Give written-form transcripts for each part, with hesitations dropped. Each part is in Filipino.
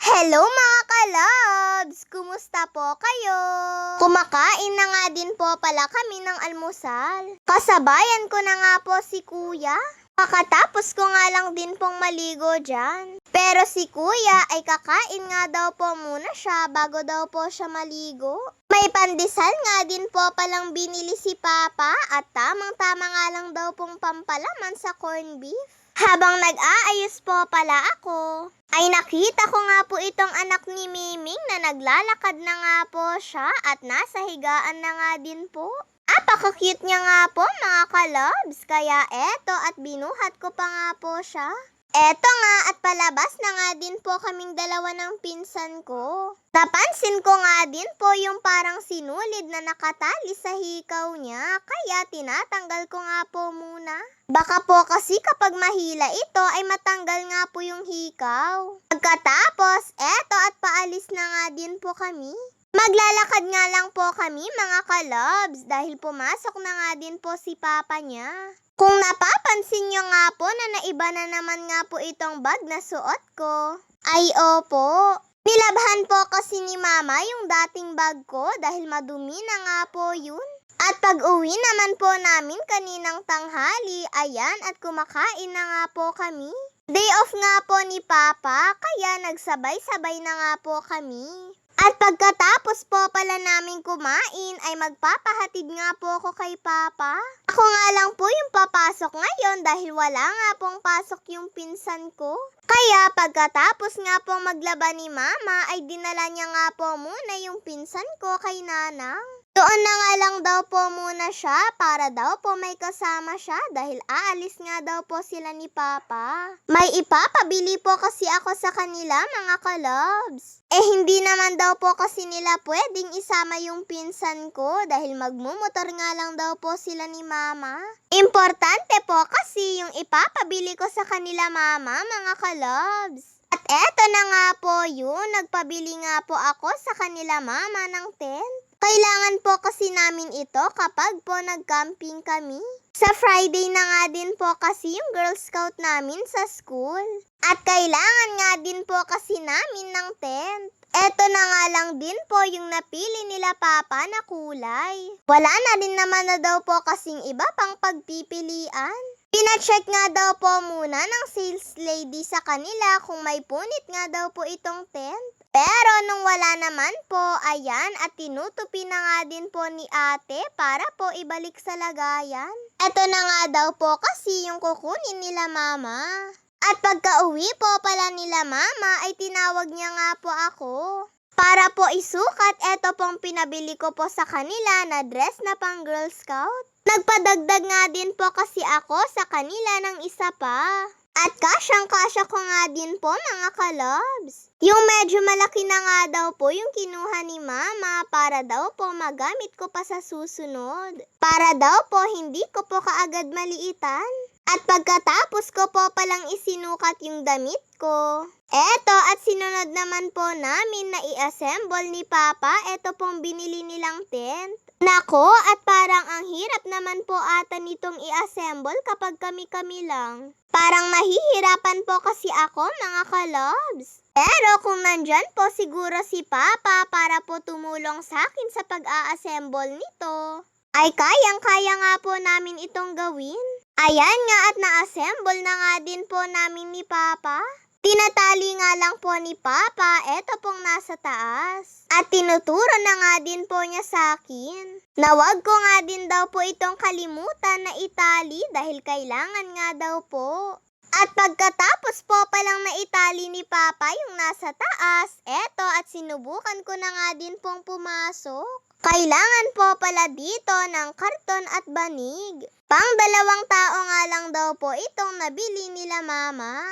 Hello mga kalabs! Kumusta po kayo? Kumakain na nga din po pala kami ng almusal. Kasabayan ko na nga po si kuya. Pakatapos ko nga lang din pong maligo dyan. Pero si kuya ay kakain nga daw po muna siya bago daw po siya maligo. May pandesal nga din po palang binili si Papa at tamang-tama nga lang daw pong pampalaman sa corned beef. Habang nag-aayos po pala ako, ay nakita ko nga po itong anak ni Miming na naglalakad na nga po siya at nasa higaan na nga din po. Apaka-cute niya nga po mga kalabs, kaya eto at binuhat ko pa nga po siya. Eto nga at palabas na nga din po kaming dalawa ng pinsan ko. Napansin ko nga din po yung parang sinulid na nakatali sa hikaw niya, kaya tinatanggal ko nga po muna. Baka po kasi kapag mahila ito ay matanggal nga po yung hikaw. Pagkatapos, eto at paalis na nga din po kami. Maglalakad nga lang po kami mga kalabs dahil pumasok na nga din po si Papa niya. Kung napapansin nyo nga po na naiba na naman nga po itong bag na suot ko, ay opo. Nilabhan po kasi ni Mama yung dating bag ko dahil madumi na nga po yun. At pag uwi naman po namin kaninang tanghali, ayan at kumakain na nga po kami. Day off nga po ni Papa, kaya nagsabay-sabay na nga po kami. At pagkatapos po pala namin kumain ay magpapahatid nga po ako kay Papa. Ako nga lang po yung papasok ngayon dahil wala nga pong pasok yung pinsan ko. Kaya pagkatapos nga pong maglaba ni Mama ay dinala niya nga po muna yung pinsan ko kay Nanang. Doon na nga lang daw po muna siya para daw po may kasama siya dahil aalis nga daw po sila ni Papa. May ipapabili po kasi ako sa kanila mga kalabs. Hindi naman daw po kasi nila pwedeng isama yung pinsan ko dahil magmumotor nga lang daw po sila ni Mama. Importante po kasi yung ipapabili ko sa kanila Mama mga kalabs. At eto na nga po yun, nagpabili nga po ako sa kanila Mama ng tent. Kailangan po kasi namin ito kapag po nag-camping kami. Sa Friday na nga din po kasi yung Girl Scout namin sa school. At kailangan nga din po kasi namin ng tent. Eto na nga lang din po yung napili nila Papa na kulay. Wala na din naman na daw po kasing iba pang pagpipilian. Pina-check nga daw po muna ng sales lady sa kanila kung may punit nga daw po itong tent. Pero nung wala naman po, ayan at tinutupi na nga din po ni ate para po ibalik sa lagayan. Eto na nga daw po kasi yung kukunin nila Mama. At pagka-uwi po pala nila Mama ay tinawag niya nga po ako. Para po isukat, eto pong pinabili ko po sa kanila na dress na pang Girl Scout. Nagpadagdag nga din po kasi ako sa kanila ng isa pa. At kasyang-kasya ko nga din po mga kalabs. Yung medyo malaki na nga daw po yung kinuha ni Mama para daw po magamit ko pa sa susunod. Para daw po hindi ko po kaagad maliitan. At pagkatapos ko po palang isinukat yung damit ko. Eto at sinunod naman po namin na i-assemble ni Papa eto pong binili nilang tent. Nako, at parang ang hirap naman po ata nitong i-assemble kapag kami-kami lang. Parang mahihirapan po kasi ako mga kalabs. Pero kung nandyan po siguro si Papa para po tumulong sa akin sa pag-a-assemble nito, ay kayang-kaya nga po namin itong gawin. Ayan nga at na-assemble na nga din po namin ni Papa. Tinatali nga lang po ni Papa, eto pong nasa taas. At tinuturo na nga din po niya sa akin. Nawag ko nga din daw po itong kalimutan na itali dahil kailangan nga daw po. At pagkatapos po palang naitali ni Papa yung nasa taas, eto at sinubukan ko na nga din pong pumasok. Kailangan po pala dito ng karton at banig. Pang 2 tao nga lang daw po itong nabili nila Mama.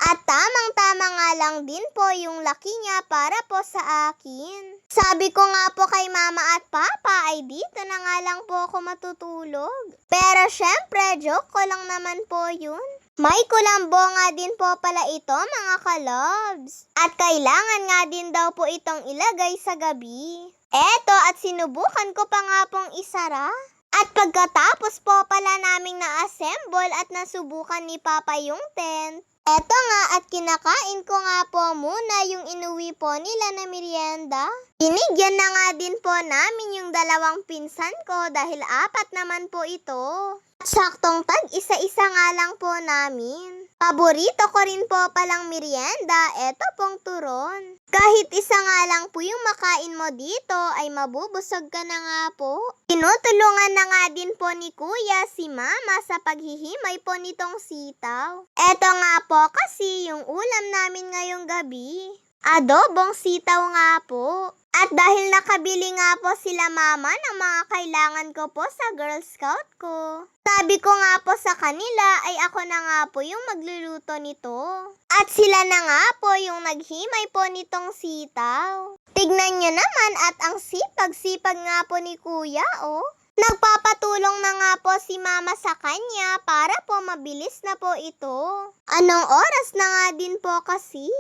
At tamang-tama nga lang din po yung laki niya para po sa akin. Sabi ko nga po kay Mama at Papa ay dito na nga lang po ako matutulog. Pero syempre, joke ko lang naman po yun. May kulambo nga din po pala ito mga kalabs. At kailangan nga din daw po itong ilagay sa gabi. Eto at sinubukan ko pa nga pong isara. At pagkatapos po pala naming na-assemble at nasubukan ni Papa yung tent, Eto nga at kinakain ko nga po muna yung inuwi po nila na merienda. Binigyan na nga din po namin yung dalawang pinsan ko dahil 4 naman po ito. At saktong isa-isa nga lang po namin. Paborito ko rin po palang merienda, eto pong turon. Kahit isa nga lang po yung makain mo dito ay mabubusog ka na nga po. Tinutulungan na nga din po ni Kuya si Mama sa paghihimay po nitong sitaw. Eto nga po kasi yung ulam namin ngayong gabi. Adobong sitaw nga po. At dahil nakabili nga po sila Mama ng mga kailangan ko po sa Girl Scout ko, sabi ko nga po sa kanila ay ako na nga po yung magluluto nito. At sila na nga po yung naghimay po nitong sitaw. Tignan nyo naman at ang sipag-sipag nga po ni Kuya, oh. Nagpapatulong na nga po si Mama sa kanya para po mabilis na po ito. Anong oras na nga din po kasi?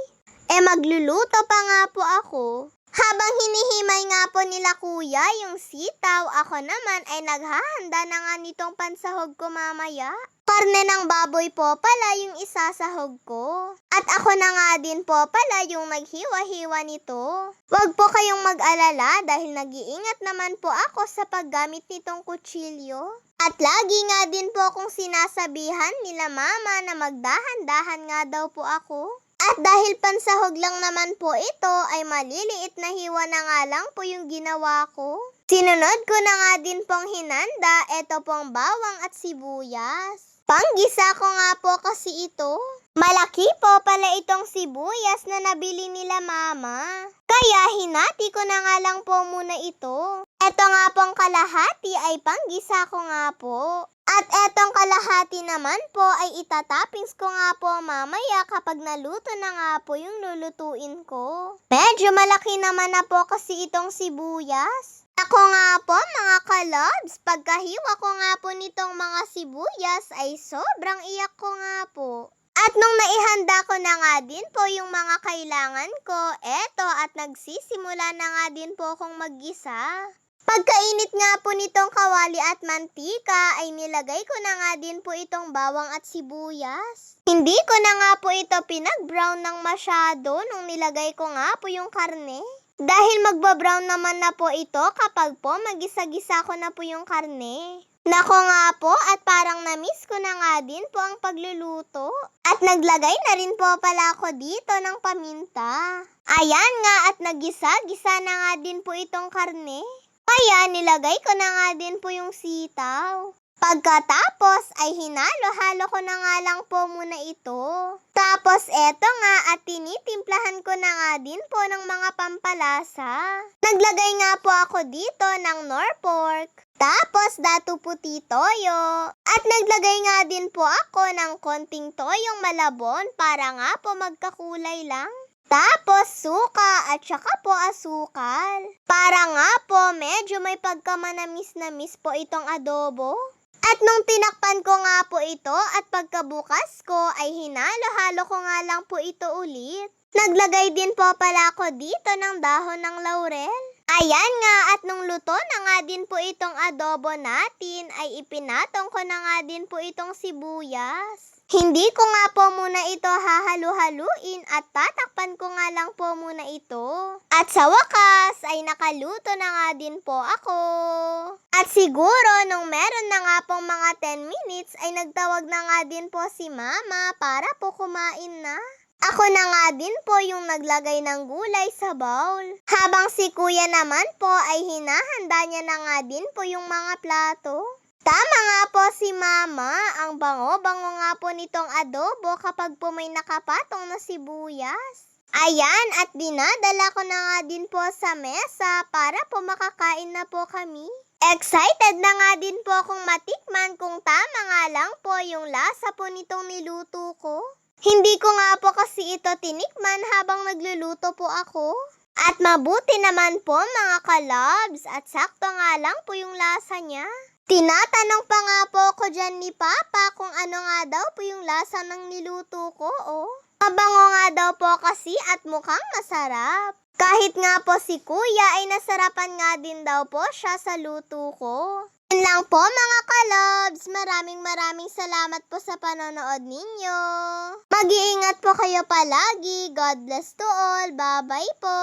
Magluluto pa nga po ako. Habang hinihimay nga po nila Kuya yung sitaw, ako naman ay naghahanda na nga nitong pansahog ko mamaya. Karne ng baboy po pala yung isasahog ko. At ako na nga din po pala yung naghiwa-hiwa nito. Huwag po kayong mag-alala dahil nag-iingat naman po ako sa paggamit nitong kutsilyo. At lagi nga din po akong sinasabihan nila Mama na magdahan-dahan nga daw po ako. At dahil pansahog lang naman po ito, ay maliliit na hiwa na nga lang po yung ginawa ko. Sinunod ko na nga din pong hinanda, ito pong bawang at sibuyas. Panggisa ko nga po kasi ito. Malaki po pala itong sibuyas na nabili nila Mama. Kaya hinati ko na nga lang po muna ito. Ito nga pong kalahati ay panggisa ko nga po. At etong kalahati naman po ay itatoppings ko nga po mamaya kapag naluto na nga po yung lulutuin ko. Medyo malaki naman na po kasi itong sibuyas. Ako nga po mga kalobs, pagkahiwa ko nga po nitong mga sibuyas ay sobrang iyak ko nga po. At nung naihanda ko na nga din po yung mga kailangan ko, eto at nagsisimula na nga din po akong maggisa. Pagkainit nga po nitong kawali at mantika ay nilagay ko na nga din po itong bawang at sibuyas. Hindi ko na nga po ito pinag-brown ng masyado nung nilagay ko nga po yung karne. Dahil magba-brown naman na po ito kapag po magisa-gisa ko na po yung karne. Nako nga po at parang na-miss ko na nga din po ang pagluluto. At naglagay na rin po pala ako dito ng paminta. Ayan nga at nagisa-gisa na nga din po itong karne. Kaya nilagay ko na nga din po yung sitaw. Pagkatapos ay hinalo-halo ko na nga lang po muna ito. Tapos eto nga at tinitimplahan ko na nga din po ng mga pampalasa. Naglagay nga po ako dito ng nor pork. Tapos datu puti toyo. At naglagay nga din po ako ng konting toyong malabon para nga po magkakulay lang. Tapos suka at saka po asukal. Para nga po medyo may pagkamanamis-namis po itong adobo. At nung tinakpan ko nga po ito at pagkabukas ko ay hinalo-halo ko nga lang po ito ulit. Naglagay din po pala ako dito ng dahon ng laurel. Ayan nga at nung luto na nga din po itong adobo natin ay ipinatong ko na nga din po itong sibuyas. Hindi ko nga po muna ito hahalu-haluin at tatakpan ko nga lang po muna ito. At sa wakas ay nakaluto na nga din po ako. At siguro nung meron na nga pong mga 10 minutes ay nagtawag na nga din po si Mama para po kumain na. Ako na nga din po yung naglagay ng gulay sa bowl. Habang si Kuya naman po ay hinahanda niya na nga din po yung mga plato. Tama nga po si Mama, ang bango-bango nga po nitong adobo kapag po may nakapatong na sibuyas. Ayan at dinadala ko na nga din po sa mesa para po makakain na po kami. Excited na nga din po akong matikman kung tama nga lang po yung lasa po nitong niluto ko. Hindi ko nga po kasi ito tinikman habang nagluluto po ako. At mabuti naman po mga kalabs at sakto nga lang po yung lasa niya. Tinatanong pa nga po ako dyan ni Papa kung ano nga daw po yung lasa ng niluto ko, oh. Mabango nga daw po kasi at mukhang masarap. Kahit nga po si Kuya ay nasarapan nga din daw po siya sa luto ko. Yun lang po mga kalobs. Maraming salamat po sa panonood ninyo. Mag-iingat po kayo palagi. God bless to all. Bye-bye po.